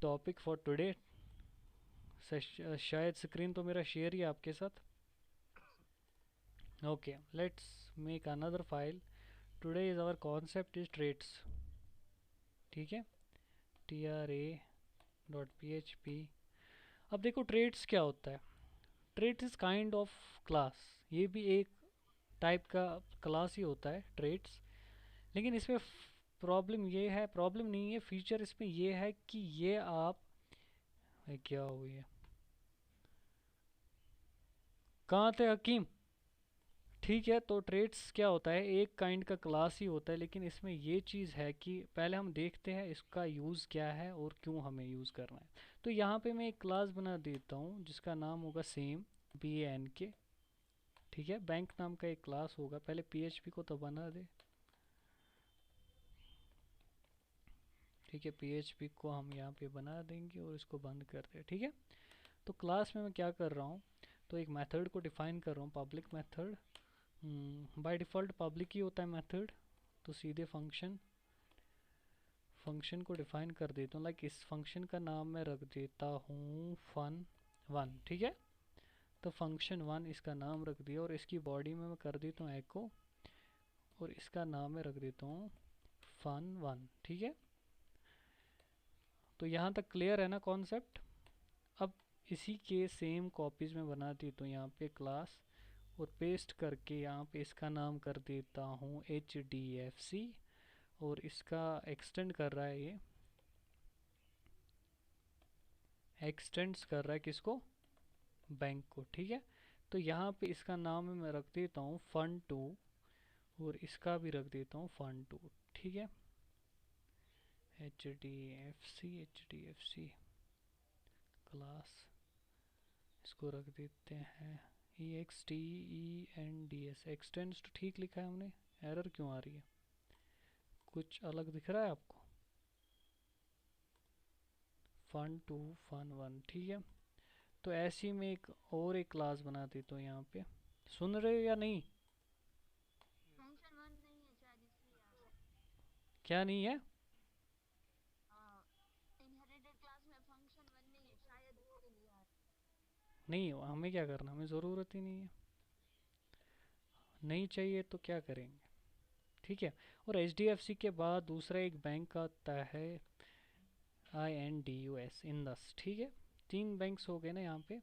Topic for today. शायद screen तो मेरा शेयर ही है आपके साथ। Okay, let's make another file. Today is our concept is traits. ठीक है, tra.php। अब देखो ट्रेड्स क्या होता है। Traits is kind of class. ये भी एक टाइप का क्लास ही होता है ट्रेड्स। लेकिन इसमें प्रॉब्लम ये है, प्रॉब्लम नहीं है, फीचर इसमें ये है कि ये आप क्या हुई है, कहाँ थे हकीम? ठीक है, तो ट्रेड्स क्या होता है, एक काइंड का क्लास ही होता है। लेकिन इसमें ये चीज़ है कि पहले हम देखते हैं इसका यूज़ क्या है और क्यों हमें यूज़ करना है। तो यहाँ पे मैं एक क्लास बना देता हूँ जिसका नाम होगा सेम, BANK। ठीक है, बैंक नाम का एक क्लास होगा। पहले PHP को तो बना दे। ठीक है, PHP को हम यहाँ पे बना देंगे और इसको बंद कर दे। ठीक है, तो क्लास में मैं क्या कर रहा हूँ, तो एक मेथड को डिफाइन कर रहा हूँ, public method. By default public ही होता है मेथड, तो सीधे फंक्शन को डिफाइन कर देता हूँ। लाइक इस फंक्शन का नाम मैं रख देता हूँ fun1। ठीक है, तो फंक्शन1 इसका नाम रख दिया और इसकी बॉडी में मैं कर देता हूँ एको और इसका नाम मैं रख देता हूँ fun1। ठीक है, तो यहाँ तक क्लियर है ना कॉन्सेप्ट। अब इसी के सेम कॉपीज़ में बना देता हूँ यहाँ पे क्लास और पेस्ट करके यहाँ पे इसका नाम कर देता हूँ HDFC और इसका एक्सटेंड कर रहा है, ये एक्सटेंड्स कर रहा है किसको, बैंक को। ठीक है, तो यहाँ पे इसका नाम मैं रख देता हूँ fun2 और इसका भी रख देता हूँ fun2। ठीक है, HDFC क्लास, इसको रख देते हैं EXTENDS। एक्सटेंड्स तो ठीक लिखा है हमने, एरर क्यों आ रही है, कुछ अलग दिख रहा है आपको? fun2 fun1। ठीक है, तो ऐसी में एक और एक क्लास बना देता हूँ यहाँ पे। सुन रहे हो या नहीं? फंक्शन वन नहीं है शायद इसलिए आ रहा क्या नहीं है? है। इनहेरिटेड क्लास में फंक्शन वन नहीं है शायद इसके लिए आ रहा नहीं, हमें क्या करना, हमें ज़रूरत ही नहीं है। नहीं चाहिए तो क्या करेंगे। ठीक है, और HDFC के बाद दूसरा एक बैंक आता है INDUS, इंदस। ठीक है, तीन बैंक्स हो गए ना यहाँ पे,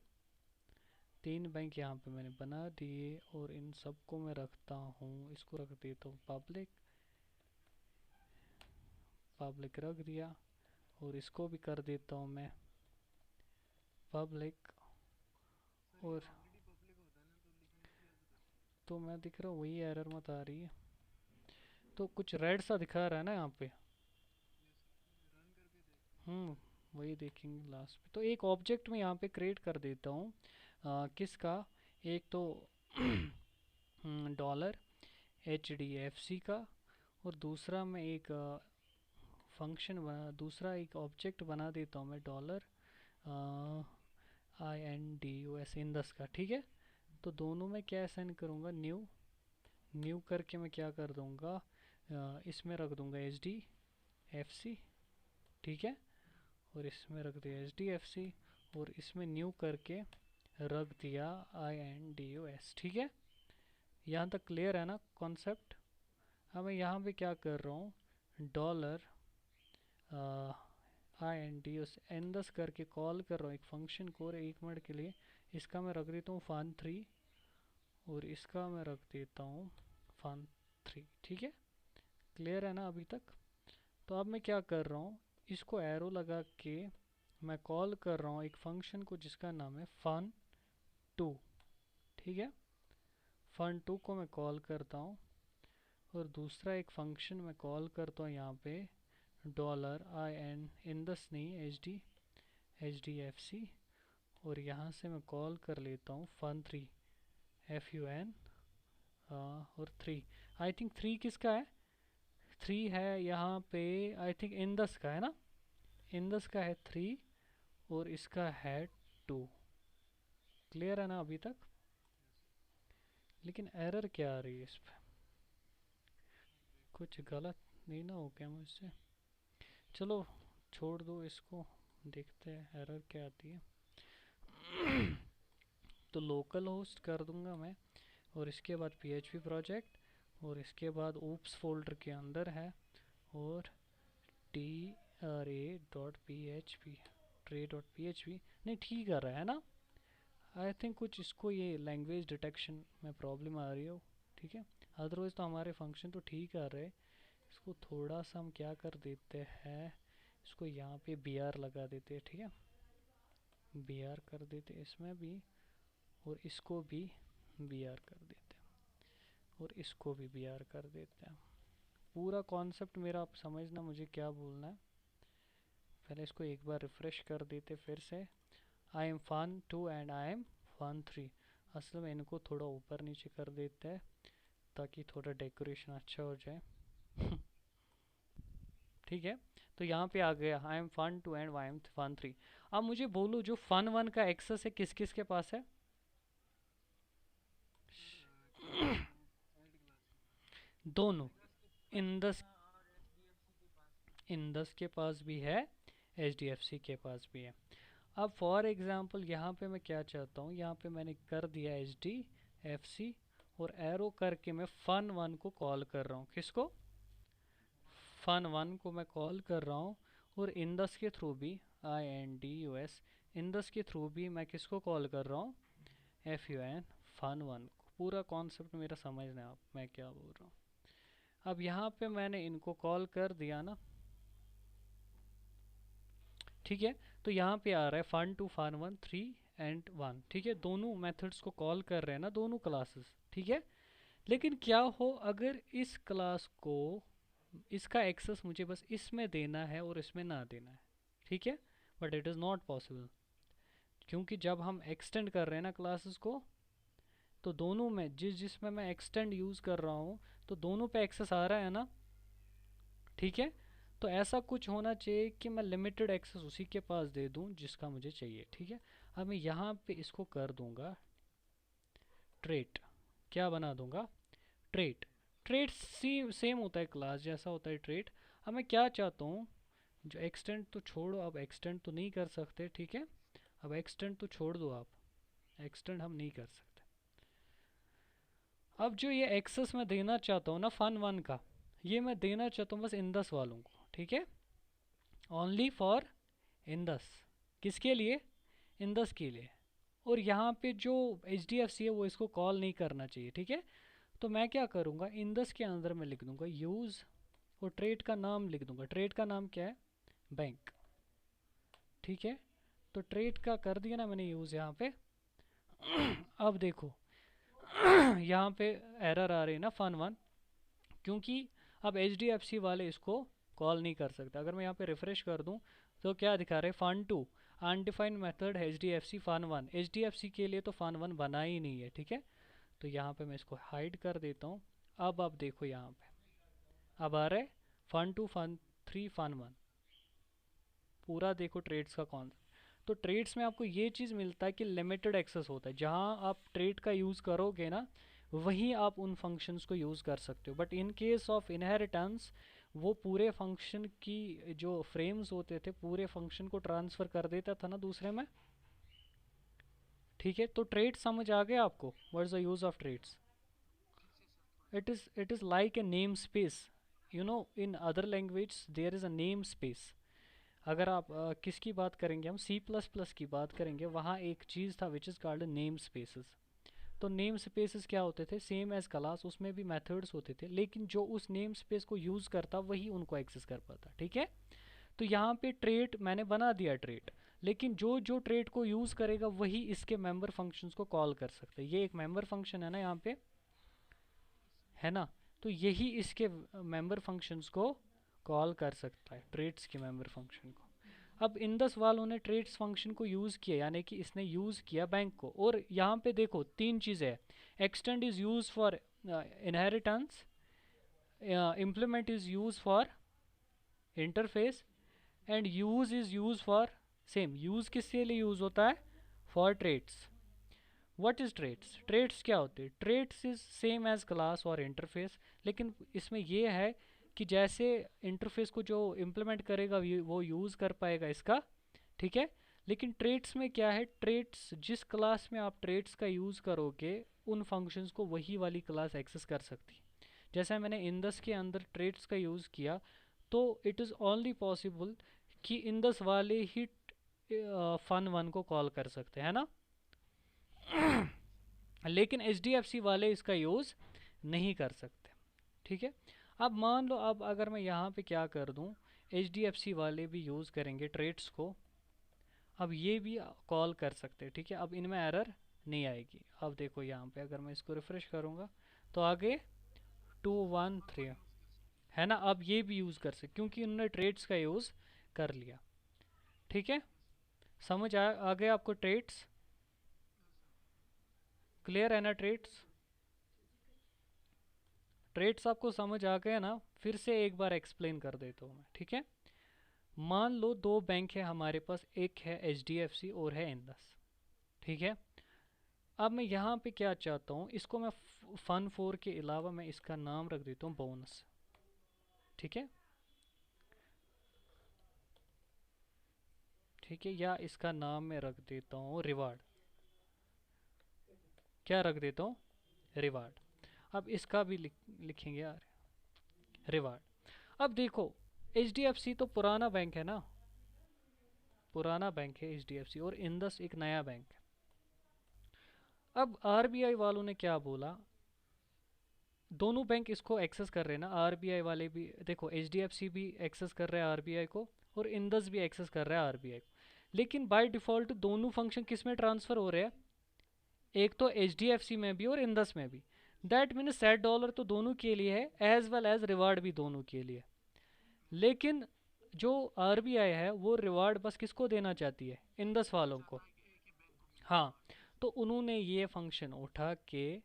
तीन बैंक यहाँ पे मैंने बना दिए और इन सबको मैं रखता हूँ, इसको रख देता हूँ पब्लिक। पब्लिक रख दिया और इसको भी कर देता हूँ मैं पब्लिक। सर ये और ऑलरेडी पब्लिक होता है ना, तो लिखने की क्या जरूरत है? तो मैं दिख रहा हूँ, वही एरर मत आ रही है। तो कुछ रेड सा दिखा रहा है ना यहाँ पे। यस सर, रन करके देखते हैं। हम्म, वही देखेंगे लास्ट पे। तो एक ऑब्जेक्ट में यहाँ पे क्रिएट कर देता हूँ किसका, एक तो डॉलर HDFC का, और दूसरा मैं एक फंक्शन बना, दूसरा एक ऑब्जेक्ट बना देता हूँ मैं डॉलर INDUS इंदस का। ठीक है, तो दोनों में क्या असाइन करूँगा, न्यू। न्यू करके मैं क्या कर दूँगा, इसमें रख दूँगा HDFC। ठीक है, और इसमें रख दिया HDFC और इसमें न्यू करके रख दिया INDUS। ठीक है, यहाँ तक क्लियर है ना कॉन्सेप्ट। अब मैं यहाँ पे क्या कर रहा हूँ, डॉलर INDUS एंदस करके कॉल कर रहा हूँ एक फंक्शन को। और एक मिनट के लिए इसका मैं रख देता हूँ fun3 और इसका मैं रख देता हूँ fun3। ठीक है, क्लियर है ना अभी तक। तो अब मैं क्या कर रहा हूँ, इसको एरो लगा के मैं कॉल कर रहा हूँ एक फंक्शन को जिसका नाम है fun2। ठीक है, fun2 को मैं कॉल करता हूँ और दूसरा एक फंक्शन मैं कॉल करता हूँ यहाँ पे डॉलर IN इंदस नहीं HDFC, और यहाँ से मैं कॉल कर लेता हूँ fun3 FUN और 3। आई थिंक 3 किसका है, 3 है यहाँ पे, आई थिंक इंदस का है ना, इंदस का है 3 और इसका है 2। क्लियर है ना अभी तक। Yes sir. लेकिन एरर क्या आ रही है इस पे, देखते कुछ हैं। गलत नहीं ना हो गया मुझसे। चलो छोड़ दो इसको, देखते हैं एरर क्या आती है। तो लोकल होस्ट कर दूंगा मैं, और इसके बाद PHP प्रोजेक्ट, और इसके बाद oops फोल्डर के अंदर है, और tra.php tray.php नहीं ठीक कर रहा है ना। आई थिंक कुछ इसको ये लैंग्वेज डिटेक्शन में प्रॉब्लम आ रही हो, ठीक है। अदरवाइज तो हमारे फंक्शन तो ठीक आ रहे। इसको थोड़ा सा हम क्या कर देते हैं, इसको यहाँ पे br लगा देते हैं, ठीक है। br कर देते इसमें भी, और इसको भी br कर देते हैं, और इसको भी br कर देते हैं। पूरा कॉन्सेप्ट मेरा आप समझना मुझे क्या बोलना है। पहले इसको एक बार रिफ्रेश कर देते फिर से। I am fun2 and I am fun3। असल में इनको थोड़ा ऊपर नीचे कर देते हैं ताकि थोड़ा डेकोरेशन अच्छा हो जाए। ठीक है, तो यहाँ पे आ गया I am fun2 and I am fun3। अब मुझे बोलो जो fun1 का एक्सेस है किस किस के पास है? दोनों। इंदस इंदस के पास भी है, HDFC के पास भी है। अब फॉर एग्जांपल यहाँ पे मैं क्या चाहता हूँ, यहाँ पे मैंने कर दिया HDFC और एरो करके मैं fun1 को कॉल कर रहा हूँ। किसको? fun1 को मैं कॉल कर रहा हूँ। और इंदस के थ्रू भी INDUS इंदस के थ्रू भी मैं किसको कॉल कर रहा हूँ? FUN fun1 को। पूरा कॉन्सेप्ट मेरा समझना है आप मैं क्या बोल रहा हूँ। अब यहाँ पे मैंने इनको कॉल कर दिया ना, ठीक है। तो यहाँ पे आ रहा है fun2 fun1 3 एंड 1, ठीक है। दोनों मेथड्स को कॉल कर रहे हैं ना, दोनों क्लासेस, ठीक है। लेकिन क्या हो अगर इस क्लास को इसका एक्सेस मुझे बस इसमें देना है और इसमें ना देना है, ठीक है। But it is not possible, क्योंकि जब हम एक्सटेंड कर रहे हैं ना क्लासेस को, तो दोनों में जिसमें मैं एक्सटेंड यूज़ कर रहा हूँ तो दोनों पे एक्सेस आ रहा है ना, ठीक है। तो ऐसा कुछ होना चाहिए कि मैं लिमिटेड एक्सेस उसी के पास दे दूं जिसका मुझे चाहिए, ठीक है। अब मैं यहाँ पे इसको कर दूंगा ट्रेट। क्या बना दूंगा? ट्रेट। ट्रेट सेम होता है, क्लास जैसा होता है ट्रेट। अब मैं क्या चाहता हूँ, जो एक्सटेंड तो छोड़ो, अब एक्सटेंड तो नहीं कर सकते, ठीक है। अब एक्सटेंड तो छोड़ दो आप, एक्सटेंड हम नहीं कर सकते। अब जो ये एक्सेस मैं देना चाहता हूँ ना fun1 का, ये मैं देना चाहता हूँ बस इंदस वालों को, ठीक है। Only for Indus. किसके लिए? इंदस के लिए। और यहाँ पे जो HDFC है वो इसको कॉल नहीं करना चाहिए, ठीक है। तो मैं क्या करूँगा, इंदस के अंदर मैं लिख दूँगा यूज़, और ट्रेड का नाम लिख दूँगा। ट्रेड का नाम क्या है? बैंक, ठीक है। तो ट्रेड का कर दिया ना मैंने यूज़ यहाँ पे। अब देखो यहाँ पे एरर आ रही है ना fun1, क्योंकि अब HDFC वाले इसको कॉल नहीं कर सकते। अगर मैं यहाँ पे रिफ्रेश कर दूँ तो क्या दिखा रहे हैं? fun2 undefined method HDFC fun1। HDFC के लिए तो fun1 बना ही नहीं है, ठीक है। तो यहाँ पे मैं इसको हाइड कर देता हूँ। अब देखो यहाँ पे अब आ रहा है fun2 fun3 fun1। पूरा देखो ट्रेड्स का कौन। तो ट्रेड्स में आपको ये चीज़ मिलता है कि लिमिटेड एक्सेस होता है। जहाँ आप ट्रेड का यूज़ करोगे ना, वहीं आप उन फंक्शंस को यूज़ कर सकते हो। But in case of inheritance वो पूरे फंक्शन की जो फ्रेम्स होते थे पूरे फंक्शन को ट्रांसफ़र कर देता था ना दूसरे में, ठीक है। तो ट्रेड समझ आ गया आपको? What is the use of traits? it is like a namespace, you know, in other language there is a namespace। अगर आप किसकी बात करेंगे, हम C++ की बात करेंगे, वहाँ एक चीज़ था which is called name spaces. तो नेम स्पेसेस क्या होते थे? सेम एज क्लास, उसमें भी मेथड्स होते थे, लेकिन जो उस नेम स्पेस को यूज़ करता वही उनको एक्सेस कर पाता, ठीक है। तो यहाँ पे ट्रेट मैंने बना दिया ट्रेट, लेकिन जो जो ट्रेट को यूज़ करेगा वही इसके मेंबर फंक्शंस को कॉल कर सकता है। ये एक मेंबर फंक्शन है ना यहाँ पे, है ना। तो यही इसके मेंबर फंक्शंस को कॉल कर सकता है, ट्रेड्स के मेंबर फंक्शन को। अब इंदस वालों ने ट्रेड्स फंक्शन को यूज़ किया, यानी कि इसने यूज़ किया बैंक को। और यहाँ पे देखो तीन चीज़ें हैं। Extend is use for inheritance, implement is use for interface, and use is use for same. Use किसके लिए यूज़ होता है? For traits. What is traits? Traits क्या होते हैं? Traits is same as class और इंटरफेस, लेकिन इसमें ये है कि जैसे इंटरफेस को जो इम्प्लीमेंट करेगा वो यूज़ कर पाएगा इसका ठीक है। लेकिन ट्रेड्स में क्या है, ट्रेड्स जिस क्लास में आप ट्रेड्स का यूज़ करोगे उन फंक्शंस को वही वाली क्लास एक्सेस कर सकती। जैसे मैंने इंदस के अंदर ट्रेड्स का यूज़ किया तो इट इज़ ओनली पॉसिबल कि इंदस वाले ही फन वन को कॉल कर सकते हैं ना। लेकिन एच वाले इसका यूज़ नहीं कर सकते। ठीक है। अब मान लो अब अगर मैं यहाँ पे क्या कर दूँ, एच वाले भी यूज़ करेंगे ट्रेड्स को, अब ये भी कॉल कर सकते हैं। ठीक है। अब इनमें एरर नहीं आएगी। अब देखो यहाँ पे अगर मैं इसको रिफ़्रेश करूँगा तो आगे 213 है ना। अब ये भी यूज़ कर सकते क्योंकि उन्होंने ट्रेड्स का यूज़ कर लिया। ठीक है। समझ आ गया आपको ट्रेड्स? क्लियर है ना ट्रेड्स? ट्रेड्स आपको समझ आ गया ना? फिर से एक बार एक्सप्लेन कर देता हूँ मैं। ठीक है। मान लो दो बैंक है हमारे पास, एक है एच और है इंदस। ठीक है। अब मैं यहाँ पे क्या चाहता हूँ, इसको मैं फन 4 के अलावा मैं इसका नाम रख देता हूँ बोनस। ठीक है। ठीक है, या इसका नाम मैं रख देता हूँ रिवार्ड। क्या रख देता हूँ? रिवार्ड। अब इसका भी लिखेंगे यार, रिवार्ड। अब देखो एच तो पुराना बैंक है ना, पुराना बैंक है एच और इंदस एक नया बैंक है। अब आरबीआई वालों ने क्या बोला, दोनों बैंक इसको एक्सेस कर रहे हैं ना, आरबीआई वाले भी। देखो एचडीएफसी भी एक्सेस कर रहा है आरबीआई को और इंदस भी एक्सेस कर रहा है आरबीआई को। लेकिन बाय डिफ़ॉल्ट दोनों फंक्शन किस में ट्रांसफ़र हो रहे हैं, एक तो एचडीएफसी में भी और इंदस में भी। दैट मीन $7 तो दोनों के लिए है एज वेल एज रिवार्ड भी दोनों के लिए। लेकिन जो आरबीआई है वो रिवार्ड बस किसको देना चाहती है, इंदस वालों को। हाँ, तो उन्होंने ये फंक्शन उठा के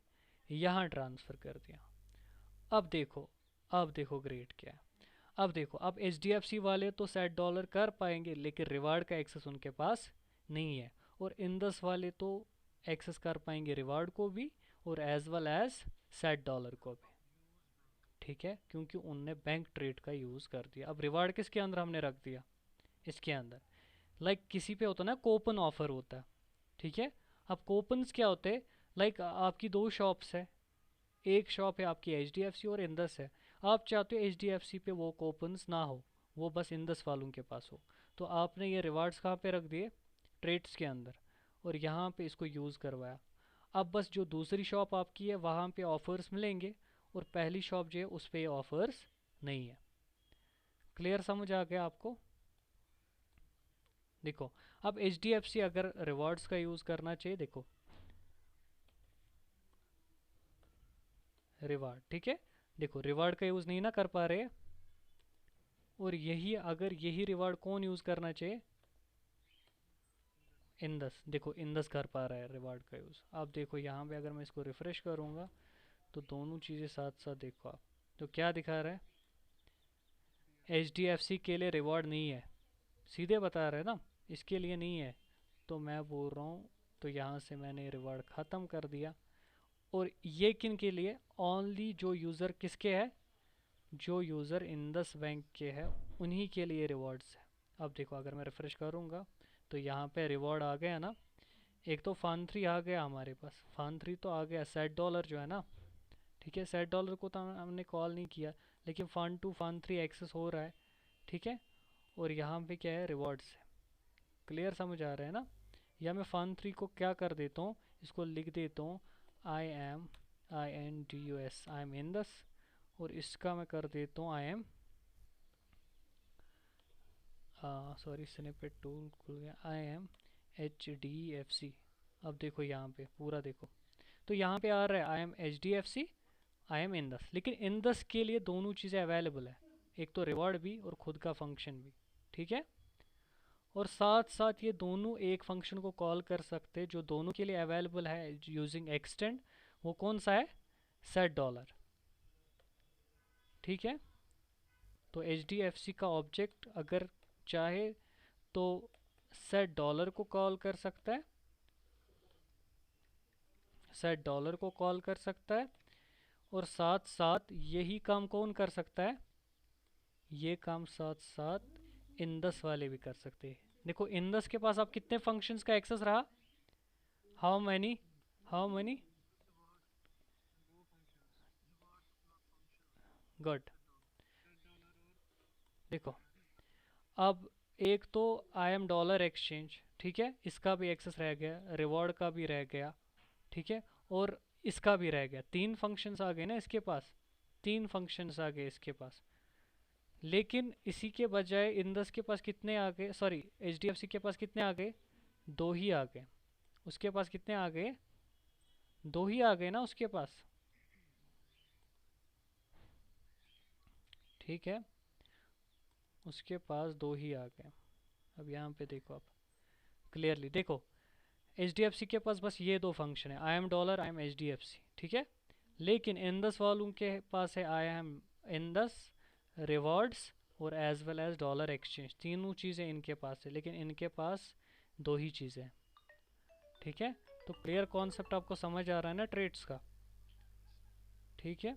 यहाँ ट्रांसफ़र कर दिया। अब देखो, अब देखो ग्रेट क्या है। अब देखो, अब एच वाले तो $7 कर पाएंगे लेकिन रिवार्ड का एक्सेस उनके पास नहीं है। और इंदस वाले तो एक्सेस कर पाएंगे रिवार्ड को भी और एज वेल एज $7 को भी। ठीक है, क्योंकि उनने बैंक ट्रेड का यूज़ कर दिया। अब रिवार्ड किसके अंदर हमने रख दिया, इसके अंदर। किसी पे होता है ना कूपन ऑफर होता है। ठीक है। अब कूपन्स क्या होते हैं, आपकी दो शॉप्स है, एक शॉप है आपकी एच और इंदस है। आप चाहते हो एच पे वो कूपन्स ना हो, वो बस इंदस वालों के पास हो। तो आपने ये रिवार्ड्स कहाँ पे रख दिए, ट्रेड्स के अंदर, और यहाँ पे इसको यूज़ करवाया। अब बस जो दूसरी शॉप आपकी है वहाँ पे ऑफर्स मिलेंगे और पहली शॉप जो है उस पर ऑफर्स नहीं है। क्लियर समझ आ गया आपको? देखो अब एच अगर रिवार्ड्स का यूज़ करना चाहिए, देखो रिवार्ड। ठीक है। देखो रिवार्ड का यूज़ नहीं ना कर पा रहे, और यही अगर यही रिवार्ड कौन यूज़ करना चाहिए, इंदस। देखो इंदस कर पा रहा है रिवार्ड का यूज़। अब देखो यहाँ पे अगर मैं इसको रिफ़्रेश करूँगा तो दोनों चीज़ें साथ साथ देखो आप, तो क्या दिखा रहा है, एच के लिए रिवॉर्ड नहीं है, सीधे बता रहे हैं ना, इसके लिए नहीं है। तो मैं बोल रहा हूँ, तो यहाँ से मैंने रिवॉर्ड ख़त्म कर दिया। और ये किन के लिए, ओनली जो यूज़र किसके है, जो यूज़र इंदस बैंक के है उन्हीं के लिए रिवॉर्ड्स है। अब देखो अगर मैं रिफ़्रेश करूँगा तो यहाँ पे रिवॉर्ड आ गया ना। एक तो फन 3 आ गया हमारे पास, फन 3 तो आ गया, $7 जो है ना। ठीक है, $7 को तो हमने कॉल नहीं किया, लेकिन फन 2 फन 3 एक्सेस हो रहा है। ठीक है। और यहाँ पे क्या है, रिवॉर्ड्स है। क्लियर समझ आ रहा है ना? या मैं फन 3 को क्या कर देता हूँ, इसको लिख देता हूँ INDUS, आई एम इंदस। और इसका मैं कर देता हूँ सॉरी स्निपेट टूल खुल गया, IM HDFC। अब देखो यहाँ पे पूरा देखो, तो यहाँ पे आ रहा है IM HDFC, IM इंदस। लेकिन इंदस के लिए दोनों चीज़ें अवेलेबल है, एक तो रिवॉर्ड भी और खुद का फंक्शन भी। ठीक है। और साथ साथ ये दोनों एक फंक्शन को कॉल कर सकते हैं जो दोनों के लिए अवेलेबल है यूजिंग एक्सटेंड। वो कौन सा है, $7। ठीक है। तो HDFC का ऑब्जेक्ट अगर चाहे तो $7 को कॉल कर सकता है, $7 को कॉल कर सकता है। और साथ साथ यही काम कौन कर सकता है, ये काम साथ साथ इंदस वाले भी कर सकते हैं। देखो इंदस के पास अब कितने फंक्शंस का एक्सेस रहा? How many? How many? Good. देखो अब एक तो आई एम डॉलर एक्सचेंज, ठीक है, इसका भी एक्सेस रह गया, रिवॉर्ड का भी रह गया, ठीक है, और इसका भी रह गया। तीन फंक्शंस आ गए ना इसके पास, तीन फंक्शंस आ गए इसके पास। लेकिन इसी के बजाय इंदस के पास कितने आ गए, सॉरी एचडीएफसी के पास कितने आ गए? दो ही आ गए। उसके पास कितने आ गए? दो ही आ गए ना उसके पास, ठीक है, उसके पास दो ही आ गए। अब यहाँ पे देखो, आप क्लियरली देखो, एच डी एफ सी के पास बस ये दो फंक्शन है, I M dollar, I M H D F C, ठीक है। लेकिन इंदस वालों के पास है आई एम इंदस, रिवॉर्ड्स और as well as dollar exchange, तीनों चीज़ें इनके पास है, लेकिन इनके पास दो ही चीज़ें हैं, ठीक है। तो क्लियर कॉन्सेप्ट आपको समझ आ रहा है ना ट्रेड्स का? ठीक है।